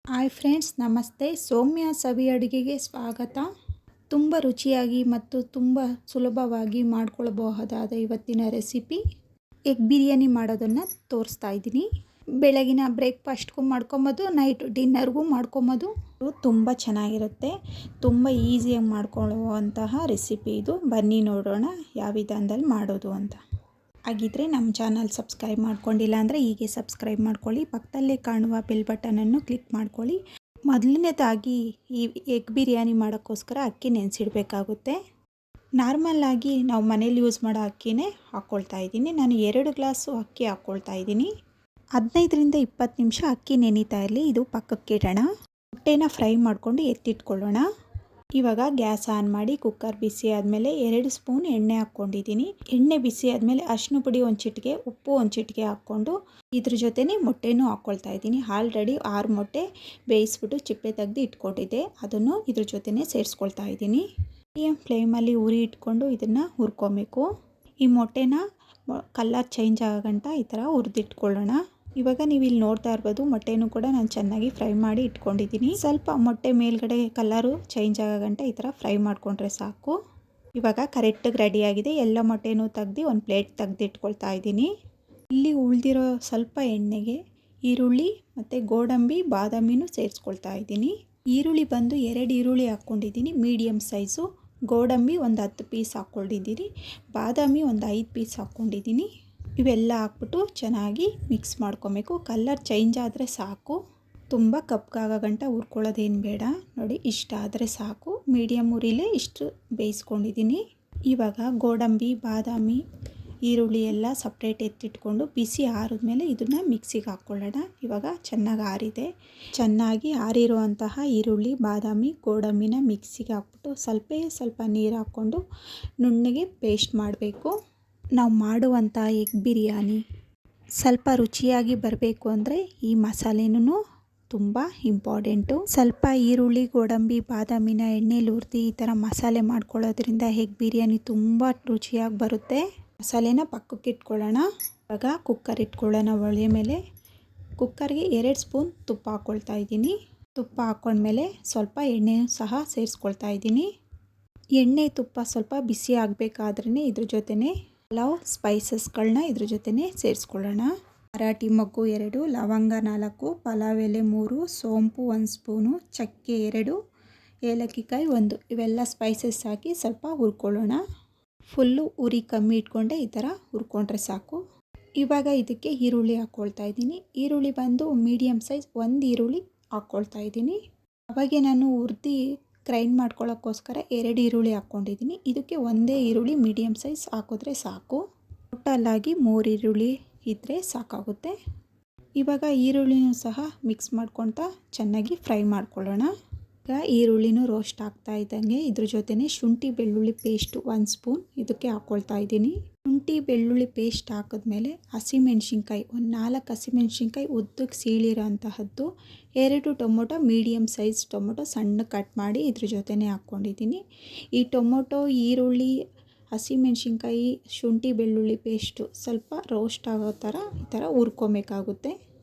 Hi friends, ನಮಸ್ತೆ. ಸೌಮ್ಯ ಸವಿ ಅಡುಗೆಗೆ ಸ್ವಾಗತ. ತುಂಬ ರುಚಿಯಾಗಿ ಮತ್ತು ತುಂಬ ಸುಲಭವಾಗಿ ಮಾಡ್ಕೊಳ್ಬಹುದಾದ ಇವತ್ತಿನ ರೆಸಿಪಿ ಎಗ್ ಬಿರಿಯಾನಿ ಮಾಡೋದನ್ನು ತೋರಿಸ್ತಾ ಇದ್ದೀನಿ. ಬೆಳಗಿನ ಬ್ರೇಕ್ಫಾಸ್ಟ್ಗೂ ಮಾಡ್ಕೊಬೋದು, ನೈಟ್ ಡಿನ್ನರ್ಗೂ ಮಾಡ್ಕೊಬೋದು. ತುಂಬ ಚೆನ್ನಾಗಿರುತ್ತೆ, ತುಂಬ ಈಸಿಯಾಗಿ ಮಾಡ್ಕೊಳ್ಳುವಂತಹ ರೆಸಿಪಿ ಇದು. ಬನ್ನಿ ನೋಡೋಣ ಯಾವ ವಿಧಾನದಲ್ಲಿ ಮಾಡೋದು ಅಂತ. ಹಾಗಿದ್ರೆ ನಮ್ಮ ಚಾನಲ್ ಸಬ್ಸ್ಕ್ರೈಬ್ ಮಾಡ್ಕೊಂಡಿಲ್ಲ ಅಂದರೆ ಹೀಗೆ ಸಬ್ಸ್ಕ್ರೈಬ್ ಮಾಡ್ಕೊಳ್ಳಿ. ಪಕ್ಕದಲ್ಲೇ ಕಾಣುವ ಬೆಲ್ ಬಟನನ್ನು ಕ್ಲಿಕ್ ಮಾಡ್ಕೊಳ್ಳಿ. ಮೊದಲನೇದಾಗಿ ಈ ಎಗ್ ಬಿರಿಯಾನಿ ಮಾಡೋಕ್ಕೋಸ್ಕರ ಅಕ್ಕಿ ನೆನೆಸಿಡಬೇಕಾಗುತ್ತೆ. ನಾರ್ಮಲ್ಲಾಗಿ ನಾವು ಮನೇಲಿ ಯೂಸ್ ಮಾಡೋ ಅಕ್ಕಿನೇ ಹಾಕ್ಕೊಳ್ತಾ ಇದ್ದೀನಿ. ನಾನು 2 ಗ್ಲಾಸು ಅಕ್ಕಿ ಹಾಕ್ಕೊಳ್ತಾ ಇದ್ದೀನಿ. 15ರಿಂದ 20 ನಿಮಿಷ ಅಕ್ಕಿ ನೆನೀತಾ ಇರಲಿ. ಇದು ಪಕ್ಕಕ್ಕೆ ಇಡೋಣ. ಮೊಟ್ಟೆನ ಫ್ರೈ ಮಾಡಿಕೊಂಡು ಎತ್ತಿಟ್ಕೊಳ್ಳೋಣ. ಇವಾಗ ಗ್ಯಾಸ್ ಆನ್ ಮಾಡಿ ಕುಕ್ಕರ್ ಬಿಸಿ ಆದಮೇಲೆ 2 ಸ್ಪೂನ್ ಎಣ್ಣೆ ಹಾಕ್ಕೊಂಡಿದ್ದೀನಿ. ಎಣ್ಣೆ ಬಿಸಿ ಆದಮೇಲೆ ಅರಿಶಿನ ಪುಡಿ ಒಂದು ಚಿಟಿಕೆ, ಉಪ್ಪು ಒಂದು ಚಿಟಿಕೆ ಹಾಕ್ಕೊಂಡು ಇದ್ರ ಜೊತೆನೇ ಮೊಟ್ಟೆನೂ ಹಾಕ್ಕೊಳ್ತಾ ಇದ್ದೀನಿ. ಆಲ್ರೆಡಿ 6 ಮೊಟ್ಟೆ ಬೇಯಿಸ್ಬಿಟ್ಟು ಚಿಪ್ಪೆ ತೆಗೆದು ಇಟ್ಕೊಂಡಿದ್ದೆ, ಅದನ್ನು ಇದ್ರ ಜೊತೆನೇ ಸೇರಿಸ್ಕೊಳ್ತಾ ಇದ್ದೀನಿ. ಮೀಡಿಯಮ್ ಫ್ಲೇಮಲ್ಲಿ ಉರಿ ಇಟ್ಕೊಂಡು ಇದನ್ನು ಹುರ್ಕೊಬೇಕು. ಈ ಮೊಟ್ಟೆನ ಕಲರ್ ಚೇಂಜ್ ಆಗೋ ಈ ಥರ ಹುರಿದಿಟ್ಕೊಳ್ಳೋಣ. ಇವಾಗ ನೀವು ಇಲ್ಲಿ ನೋಡ್ತಾ ಇರ್ಬೋದು, ಮೊಟ್ಟೆನೂ ಕೂಡ ನಾನು ಚೆನ್ನಾಗಿ ಫ್ರೈ ಮಾಡಿ ಇಟ್ಕೊಂಡಿದ್ದೀನಿ. ಸ್ವಲ್ಪ ಮೊಟ್ಟೆ ಮೇಲ್ಗಡೆ ಕಲರು ಚೇಂಜ್ ಆಗೋ ಈ ಥರ ಫ್ರೈ ಮಾಡಿಕೊಂಡ್ರೆ ಸಾಕು. ಇವಾಗ ಕರೆಕ್ಟಾಗಿ ರೆಡಿಯಾಗಿದೆ. ಎಲ್ಲ ಮೊಟ್ಟೆನೂ ತೆಗ್ದು ಒಂದು ಪ್ಲೇಟ್ ತೆಗೆದಿಟ್ಕೊಳ್ತಾ ಇದ್ದೀನಿ. ಇಲ್ಲಿ ಉಳಿದಿರೋ ಸ್ವಲ್ಪ ಎಣ್ಣೆಗೆ ಈರುಳ್ಳಿ ಮತ್ತು ಗೋಡಂಬಿ ಬಾದಾಮಿನೂ ಸೇರಿಸ್ಕೊಳ್ತಾ ಇದ್ದೀನಿ. ಈರುಳ್ಳಿ ಬಂದು 2 ಈರುಳ್ಳಿ ಹಾಕ್ಕೊಂಡಿದ್ದೀನಿ, ಮೀಡಿಯಮ್ ಸೈಜು. ಗೋಡಂಬಿ ಒಂದು 10 ಪೀಸ್ ಹಾಕ್ಕೊಂಡಿದ್ದೀನಿ. ಬಾದಾಮಿ ಒಂದು 5 ಪೀಸ್ ಹಾಕ್ಕೊಂಡಿದ್ದೀನಿ. ಇವೆಲ್ಲ ಹಾಕ್ಬಿಟ್ಟು ಚೆನ್ನಾಗಿ ಮಿಕ್ಸ್ ಮಾಡ್ಕೊಬೇಕು. ಕಲರ್ ಚೇಂಜ್ ಆದರೆ ಸಾಕು, ತುಂಬ ಕಪ್ಪಾಗೋ ಗಂಟ ಹುರ್ಕೊಳ್ಳೋದೇನು ಬೇಡ. ನೋಡಿ, ಇಷ್ಟ ಆದರೆ ಸಾಕು. ಮೀಡಿಯಮ್ ಉರಿಲೇ ಇಷ್ಟು ಬೇಯಿಸ್ಕೊಂಡಿದ್ದೀನಿ. ಇವಾಗ ಗೋಡಂಬಿ ಬಾದಾಮಿ ಈರುಳ್ಳಿ ಎಲ್ಲ ಸಪ್ರೇಟ್ ಎತ್ತಿಟ್ಕೊಂಡು ಬಿಸಿ ಆರಿದ್ಮೇಲೆ ಇದನ್ನು ಮಿಕ್ಸಿಗೆ ಹಾಕ್ಕೊಳ್ಳೋಣ. ಇವಾಗ ಚೆನ್ನಾಗಿ ಆರಿದೆ. ಚೆನ್ನಾಗಿ ಆರಿರುವಂತಹ ಈರುಳ್ಳಿ ಬಾದಾಮಿ ಗೋಡಂಬಿನ ಮಿಕ್ಸಿಗೆ ಹಾಕ್ಬಿಟ್ಟು ಸ್ವಲ್ಪ ನೀರು ಹಾಕ್ಕೊಂಡು ನುಣ್ಣಗೆ ಪೇಸ್ಟ್ ಮಾಡಬೇಕು. ನಾವು ಮಾಡುವಂಥ ಎಗ್ ಬಿರಿಯಾನಿ ಸ್ವಲ್ಪ ರುಚಿಯಾಗಿ ಬರಬೇಕು ಅಂದರೆ ಈ ಮಸಾಲೆನೂ ತುಂಬ ಇಂಪಾರ್ಟೆಂಟು. ಸ್ವಲ್ಪ ಈರುಳ್ಳಿ ಗೋಡಂಬಿ ಬಾದಾಮಿನ ಎಣ್ಣೆಲಿ ಹುರಿದು ಈ ಥರ ಮಸಾಲೆ ಮಾಡ್ಕೊಳ್ಳೋದ್ರಿಂದ ಎಗ್ ಬಿರಿಯಾನಿ ತುಂಬ ರುಚಿಯಾಗಿ ಬರುತ್ತೆ. ಮಸಾಲೆನ ಪಕ್ಕಕ್ಕೆ ಇಟ್ಕೊಳ್ಳೋಣ. ಇವಾಗ ಕುಕ್ಕರ್ ಇಟ್ಕೊಳ್ಳೋಣ. ಒಲೆ ಮೇಲೆ ಕುಕ್ಕರ್ಗೆ 2 ಸ್ಪೂನ್ ತುಪ್ಪ ಹಾಕ್ಕೊಳ್ತಾ ಇದ್ದೀನಿ. ತುಪ್ಪ ಹಾಕ್ಕೊಂಡ್ಮೇಲೆ ಸ್ವಲ್ಪ ಎಣ್ಣೆ ಸಹ ಸೇರಿಸ್ಕೊಳ್ತಾ ಇದ್ದೀನಿ. ಎಣ್ಣೆ ತುಪ್ಪ ಸ್ವಲ್ಪ ಬಿಸಿ ಆಗಬೇಕಾದ್ರೇ ಇದ್ರ ಜೊತೆನೇ ಹಲವು ಸ್ಪೈಸಸ್ಗಳನ್ನ ಇದ್ರ ಜೊತೆನೇ ಸೇರಿಸ್ಕೊಳ್ಳೋಣ. ಮರಾಠಿ ಮೊಗ್ಗು 2, ಲವಂಗ 4, ಪಲಾವ್ ಎಲೆ 3, ಸೋಂಪು 1 ಸ್ಪೂನು, ಚಕ್ಕೆ 2, ಏಲಕ್ಕಿಕಾಯಿ 1, ಇವೆಲ್ಲ ಸ್ಪೈಸಸ್ ಹಾಕಿ ಸ್ವಲ್ಪ ಹುರ್ಕೊಳ್ಳೋಣ. ಫುಲ್ಲು ಉರಿ ಕಮ್ಮಿ ಇಟ್ಕೊಂಡೆ ಈ ಥರ ಹುರ್ಕೊಂಡ್ರೆ ಸಾಕು. ಇವಾಗ ಇದಕ್ಕೆ ಈರುಳ್ಳಿ ಹಾಕ್ಕೊಳ್ತಾ ಇದ್ದೀನಿ. ಈರುಳ್ಳಿ ಬಂದು ಮೀಡಿಯಮ್ ಸೈಜ್ 1 ಈರುಳ್ಳಿ ಹಾಕ್ಕೊಳ್ತಾ ಇದ್ದೀನಿ. ಅವಾಗೆ ನಾನು ಹುರಿದು ಗ್ರೈಂಡ್ ಮಾಡ್ಕೊಳ್ಳೋಕ್ಕೋಸ್ಕರ 2 ಈರುಳ್ಳಿ ಹಾಕ್ಕೊಂಡಿದ್ದೀನಿ. ಇದಕ್ಕೆ 1 ಈರುಳ್ಳಿ ಮೀಡಿಯಮ್ ಸೈಜ್ ಹಾಕಿದ್ರೆ ಸಾಕು. ಟೋಟಲಾಗಿ 3 ಈರುಳ್ಳಿ ಇದ್ದರೆ ಸಾಕಾಗುತ್ತೆ. ಇವಾಗ ಈರುಳ್ಳಿನೂ ಸಹ ಮಿಕ್ಸ್ ಮಾಡ್ಕೊತಾ ಚೆನ್ನಾಗಿ ಫ್ರೈ ಮಾಡ್ಕೊಳ್ಳೋಣ. ಈಗ ಈರುಳ್ಳಿನೂ ರೋಸ್ಟ್ ಆಗ್ತಾ ಇದ್ದಂಗೆ ಇದ್ರ ಜೊತೆನೇ ಶುಂಠಿ ಬೆಳ್ಳುಳ್ಳಿ ಪೇಸ್ಟು 1 ಸ್ಪೂನ್ ಇದಕ್ಕೆ ಹಾಕ್ಕೊಳ್ತಾ ಇದ್ದೀನಿ. ಶುಂಠಿ ಬೆಳ್ಳುಳ್ಳಿ ಪೇಸ್ಟ್ ಹಾಕಿದ್ಮೇಲೆ ಹಸಿಮೆಣ್ಸಿನ್ಕಾಯಿ ಒಂದು 4 ಹಸಿಮೆಣ್ಸಿನ್ಕಾಯಿ ಉದ್ದಕ್ಕೆ ಸೀಳಿರೋ ಅಂತಹದ್ದು, 2 ಟೊಮೊಟೊ ಮೀಡಿಯಮ್ ಸೈಜ್ ಟೊಮೊಟೊ ಸಣ್ಣ ಕಟ್ ಮಾಡಿ ಇದ್ರ ಜೊತೆನೇ ಹಾಕ್ಕೊಂಡಿದ್ದೀನಿ. ಈ ಟೊಮೊಟೊ ಈರುಳ್ಳಿ ಹಸಿಮೆಣ್ಸಿನ್ಕಾಯಿ ಶುಂಠಿ ಬೆಳ್ಳುಳ್ಳಿ ಪೇಸ್ಟು ಸ್ವಲ್ಪ ರೋಸ್ಟ್ ಆಗೋ ಥರ ಈ ಥರ ಹುರ್ಕೊಬೇಕಾಗುತ್ತೆ.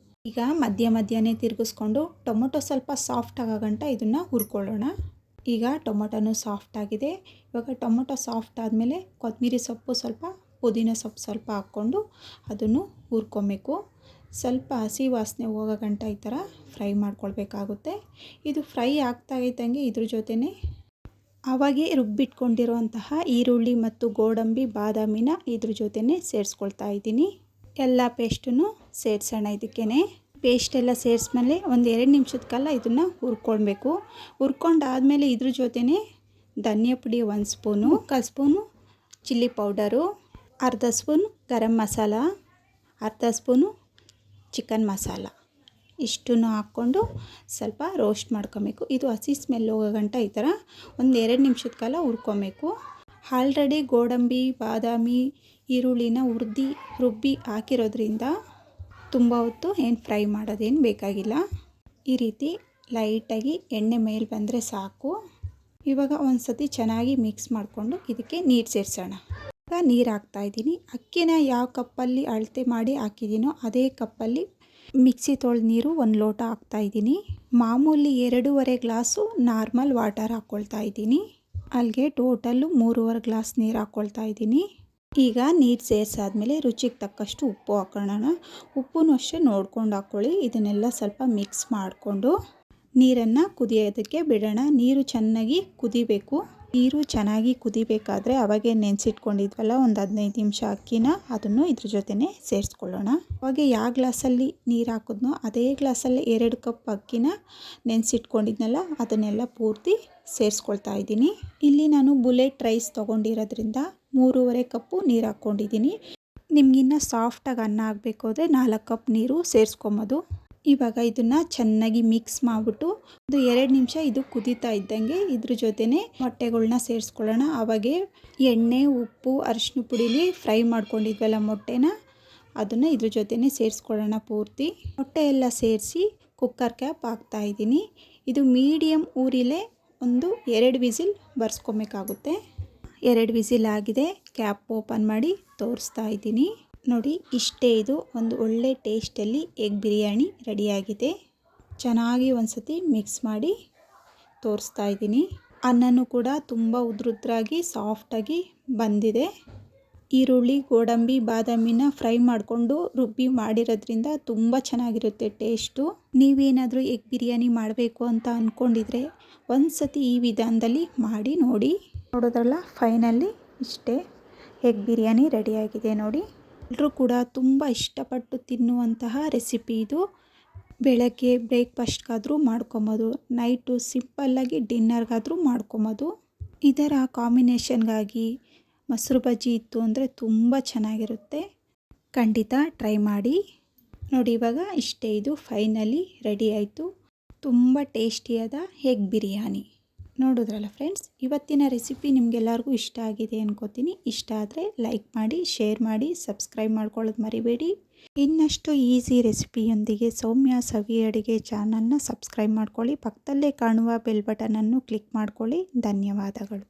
ಈಗ ಮಧ್ಯನೇ ತಿರುಗಿಸ್ಕೊಂಡು ಟೊಮೊಟೊ ಸ್ವಲ್ಪ ಸಾಫ್ಟ್ ಆಗೋ ಗಂಟ ಇದನ್ನು ಹುರ್ಕೊಳ್ಳೋಣ. ಈಗ ಟೊಮೊಟೊನೂ ಸಾಫ್ಟ್ ಆಗಿದೆ. ಇವಾಗ ಟೊಮೊಟೊ ಸಾಫ್ಟ್ ಆದಮೇಲೆ ಕೊತ್ತಂಬರಿ ಸೊಪ್ಪು ಸ್ವಲ್ಪ ಪುದೀನ ಸೊಪ್ಪು ಸ್ವಲ್ಪ ಹಾಕ್ಕೊಂಡು ಅದನ್ನು ಹುರ್ಕೊಬೇಕು. ಸ್ವಲ್ಪ ಹಸಿ ವಾಸನೆ ಹೋಗೋ ಗಂಟ ಈ ಥರ ಫ್ರೈ ಮಾಡ್ಕೊಳ್ಬೇಕಾಗುತ್ತೆ. ಇದು ಫ್ರೈ ಆಗ್ತಾ ಇದ್ದಂಗೆ ಇದ್ರ ಜೊತೆನೇ ಆವಾಗೆ ರುಬ್ಬಿಟ್ಕೊಂಡಿರುವಂತಹ ಈರುಳ್ಳಿ ಮತ್ತು ಗೋಡಂಬಿ ಬಾದಾಮಿನ ಇದ್ರ ಜೊತೆನೇ ಸೇರಿಸ್ಕೊಳ್ತಾ ಇದ್ದೀನಿ. ಎಲ್ಲ ಪೇಸ್ಟನ್ನು ಸೇರಿಸೋಣ. ಇದಕ್ಕೇ ಪೇಸ್ಟ್ ಎಲ್ಲ ಸೇರಿಸ್ಮೇಲೆ ಒಂದು 2 ನಿಮಿಷದ ಕಾಲ ಇದನ್ನು ಹುರ್ಕೊಳ್ಬೇಕು. ಹುರ್ಕೊಂಡಾದಮೇಲೆ ಇದ್ರ ಜೊತೆನೇ ಧನಿಯಾ ಪುಡಿ 1 ಸ್ಪೂನು, 1/4 ಸ್ಪೂನು ಚಿಲ್ಲಿ ಪೌಡರು, ಅರ್ಧ ಸ್ಪೂನ್ ಗರಂ ಮಸಾಲ, ಅರ್ಧ ಸ್ಪೂನು ಚಿಕನ್ ಮಸಾಲ ಇಷ್ಟನ್ನು ಹಾಕ್ಕೊಂಡು ಸ್ವಲ್ಪ ರೋಸ್ಟ್ ಮಾಡ್ಕೊಬೇಕು. ಇದು ಹಸಿ ಸ್ಮೆಲ್ ಹೋಗೋ ಗಂಟ ಈ ಥರ ಒಂದು 2 ನಿಮಿಷದ ಕಾಲ ಹುರ್ಕೊಬೇಕು. ಆಲ್ರೆಡಿ ಗೋಡಂಬಿ ಬಾದಾಮಿ ಈರುಳ್ಳಿನ ರುಬ್ಬಿ ಹಾಕಿರೋದ್ರಿಂದ ತುಂಬ ಹೊತ್ತು ಏನು ಫ್ರೈ ಮಾಡೋದೇನು ಬೇಕಾಗಿಲ್ಲ. ಈ ರೀತಿ ಲೈಟಾಗಿ ಎಣ್ಣೆ ಮೇಲೆ ಬಂದರೆ ಸಾಕು. ಇವಾಗ ಒಂದು ಸತಿ ಚೆನ್ನಾಗಿ ಮಿಕ್ಸ್ ಮಾಡಿಕೊಂಡು ಇದಕ್ಕೆ ನೀರು ಸೇರಿಸೋಣ. ಈಗ ನೀರು ಹಾಕ್ತಾಯಿದ್ದೀನಿ. ಅಕ್ಕಿನ ಯಾವ ಕಪ್ಪಲ್ಲಿ ಅಳತೆ ಮಾಡಿ ಹಾಕಿದ್ದೀನೋ ಅದೇ ಕಪ್ಪಲ್ಲಿ ಮಿಕ್ಸಿ ತೊಳೆದ ನೀರು 1 ಲೋಟ ಹಾಕ್ತಾಯಿದ್ದೀನಿ. ಮಾಮೂಲಿ 2.5 ಗ್ಲಾಸು ನಾರ್ಮಲ್ ವಾಟರ್ ಹಾಕ್ಕೊಳ್ತಾ ಇದ್ದೀನಿ. ಅಲ್ಲಿಗೆ ಟೋಟಲ್ಲು 3.5 ಗ್ಲಾಸ್ ನೀರು ಹಾಕ್ಕೊಳ್ತಾ ಇದ್ದೀನಿ. ಈಗ ನೀರು ಸೇರಿಸಾದ್ಮೇಲೆ ರುಚಿಗೆ ತಕ್ಕಷ್ಟು ಉಪ್ಪು ಹಾಕೊಳ್ಳೋಣ. ಉಪ್ಪು ಅಷ್ಟೇ ನೋಡ್ಕೊಂಡು ಹಾಕ್ಕೊಳ್ಳಿ. ಇದನ್ನೆಲ್ಲ ಸ್ವಲ್ಪ ಮಿಕ್ಸ್ ಮಾಡಿಕೊಂಡು ನೀರನ್ನು ಕುದಿಯೋದಕ್ಕೆ ಬಿಡೋಣ. ನೀರು ಚೆನ್ನಾಗಿ ಕುದಿಬೇಕು. ನೀರು ಚೆನ್ನಾಗಿ ಕುದಿಬೇಕಾದ್ರೆ ಅವಾಗೆ ನೆನೆಸಿಟ್ಕೊಂಡಿದ್ವಲ್ಲ ಒಂದು 15 ನಿಮಿಷ ಅಕ್ಕಿನ, ಅದನ್ನು ಇದ್ರ ಜೊತೆನೇ ಸೇರಿಸ್ಕೊಳ್ಳೋಣ. ಅವಾಗೆ ಯಾವ ಗ್ಲಾಸಲ್ಲಿ ನೀರು ಹಾಕಿದ್ನೋ ಅದೇ ಗ್ಲಾಸಲ್ಲಿ 2 ಕಪ್ ಅಕ್ಕಿನ ನೆನೆಸಿಟ್ಕೊಂಡಿದ್ನಲ್ಲ ಅದನ್ನೆಲ್ಲ ಪೂರ್ತಿ ಸೇರಿಸ್ಕೊಳ್ತಾ ಇದ್ದೀನಿ. ಇಲ್ಲಿ ನಾನು ಬುಲೆಟ್ ರೈಸ್ ತೊಗೊಂಡಿರೋದ್ರಿಂದ 3.5 ಕಪ್ಪು ನೀರು ಹಾಕ್ಕೊಂಡಿದ್ದೀನಿ. ನಿಮಗಿನ್ನ ಸಾಫ್ಟಾಗಿ ಅನ್ನ ಆಗಬೇಕು ಅಂದರೆ 4 ಕಪ್ ನೀರು ಸೇರಿಸ್ಕೊಬೋದು. ಇವಾಗ ಇದನ್ನು ಚೆನ್ನಾಗಿ ಮಿಕ್ಸ್ ಮಾಡಿಬಿಟ್ಟು ಒಂದು 2 ನಿಮಿಷ ಇದು ಕುದೀತಾ ಇದ್ದಂಗೆ ಇದ್ರ ಜೊತೆನೇ ಮೊಟ್ಟೆಗಳ್ನ ಸೇರಿಸ್ಕೊಳ್ಳೋಣ. ಆವಾಗೆ ಎಣ್ಣೆ, ಉಪ್ಪು, ಅರಿಶಿನ ಪುಡಿಲಿ ಫ್ರೈ ಮಾಡ್ಕೊಂಡಿದ್ವಲ್ಲ ಮೊಟ್ಟೆನ, ಅದನ್ನು ಇದ್ರ ಜೊತೆನೇ ಸೇರಿಸ್ಕೊಳ್ಳೋಣ ಪೂರ್ತಿ. ಮೊಟ್ಟೆ ಎಲ್ಲ ಸೇರಿಸಿ ಕುಕ್ಕರ್ ಕ್ಯಾಪ್ ಹಾಕ್ತಾಯಿದ್ದೀನಿ. ಇದು ಮೀಡಿಯಮ್ ಊರಿಲೇ ಒಂದು 2 ವಿಸಿಲ್ ಬರ್ಸ್ಕೊಬೇಕಾಗುತ್ತೆ. 2 ವಿಸಿಲ್ ಆಗಿದೆ. ಕ್ಯಾಪ್ ಓಪನ್ ಮಾಡಿ ತೋರಿಸ್ತಾ ಇದ್ದೀನಿ. ನೋಡಿ, ಇಷ್ಟೇ. ಇದು ಒಂದು ಒಳ್ಳೆ ಟೇಸ್ಟಲ್ಲಿ ಎಗ್ ಬಿರಿಯಾನಿ ರೆಡಿಯಾಗಿದೆ. ಚೆನ್ನಾಗಿ ಒಂದ್ಸತಿ ಮಿಕ್ಸ್ ಮಾಡಿ ತೋರಿಸ್ತಾ ಇದ್ದೀನಿ. ಅನ್ನನೂ ಕೂಡ ತುಂಬ ಉದ್ರುದ್ರಾಗಿ ಸಾಫ್ಟಾಗಿ ಬಂದಿದೆ. ಈರುಳ್ಳಿ, ಗೋಡಂಬಿ, ಬಾದಾಮಿನ ಫ್ರೈ ಮಾಡಿಕೊಂಡು ರುಬ್ಬಿ ಮಾಡಿರೋದ್ರಿಂದ ತುಂಬ ಚೆನ್ನಾಗಿರುತ್ತೆ ಟೇಸ್ಟು. ನೀವೇನಾದರೂ ಎಗ್ ಬಿರಿಯಾನಿ ಮಾಡಬೇಕು ಅಂತ ಅಂದ್ಕೊಂಡಿದ್ರೆ ಒಂದ್ಸತಿ ಈ ವಿಧಾನದಲ್ಲಿ ಮಾಡಿ ನೋಡಿ. ನೋಡೋದ್ರಲ್ಲ, ಫೈನಲಿ ಇಷ್ಟೇ ಎಗ್ ಬಿರಿಯಾನಿ ರೆಡಿಯಾಗಿದೆ ನೋಡಿ. ಎಲ್ಲರೂ ಕೂಡ ತುಂಬ ಇಷ್ಟಪಟ್ಟು ತಿನ್ನುವಂತಹ ರೆಸಿಪಿ ಇದು. ಬೆಳಗ್ಗೆ ಬ್ರೇಕ್ಫಾಸ್ಟ್ಗಾದರೂ ಮಾಡ್ಕೊಬೋದು, ನೈಟು ಸಿಂಪಲ್ಲಾಗಿ ಡಿನ್ನರ್ಗಾದರೂ ಮಾಡ್ಕೊಬೋದು. ಇದರ ಕಾಂಬಿನೇಷನ್ಗಾಗಿ ಮೊಸರು ಬಜ್ಜಿ ಇತ್ತು ಅಂದರೆ ತುಂಬ ಚೆನ್ನಾಗಿರುತ್ತೆ. ಖಂಡಿತ ಟ್ರೈ ಮಾಡಿ ನೋಡಿ. ಇವಾಗ ಇಷ್ಟೇ, ಇದು ಫೈನಲಿ ರೆಡಿ ಆಯಿತು. ತುಂಬ ಟೇಸ್ಟಿಯಾದ ಎಗ್ ಬಿರಿಯಾನಿ. ನೋಡಿದ್ರಲ್ಲ ಫ್ರೆಂಡ್ಸ್, ಇವತ್ತಿನ ರೆಸಿಪಿ ನಿಮಗೆಲ್ಲರಿಗೂ ಇಷ್ಟ ಆಗಿದೆ ಅನ್ಕೋತೀನಿ. ಇಷ್ಟ ಆದರೆ ಲೈಕ್ ಮಾಡಿ, ಶೇರ್ ಮಾಡಿ, ಸಬ್ಸ್ಕ್ರೈಬ್ ಮಾಡ್ಕೊಳ್ಳೋದು ಮರಿಬೇಡಿ. ಇನ್ನಷ್ಟು ಈಸಿ ರೆಸಿಪಿಯೊಂದಿಗೆ ಸೌಮ್ಯ ಸವಿ ಅಡುಗೆ ಚಾನಲ್ನ ಸಬ್ಸ್ಕ್ರೈಬ್ ಮಾಡ್ಕೊಳ್ಳಿ. ಪಕ್ಕದಲ್ಲೇ ಕಾಣುವ ಬೆಲ್ ಬಟನನ್ನು ಕ್ಲಿಕ್ ಮಾಡ್ಕೊಳ್ಳಿ. ಧನ್ಯವಾದಗಳು.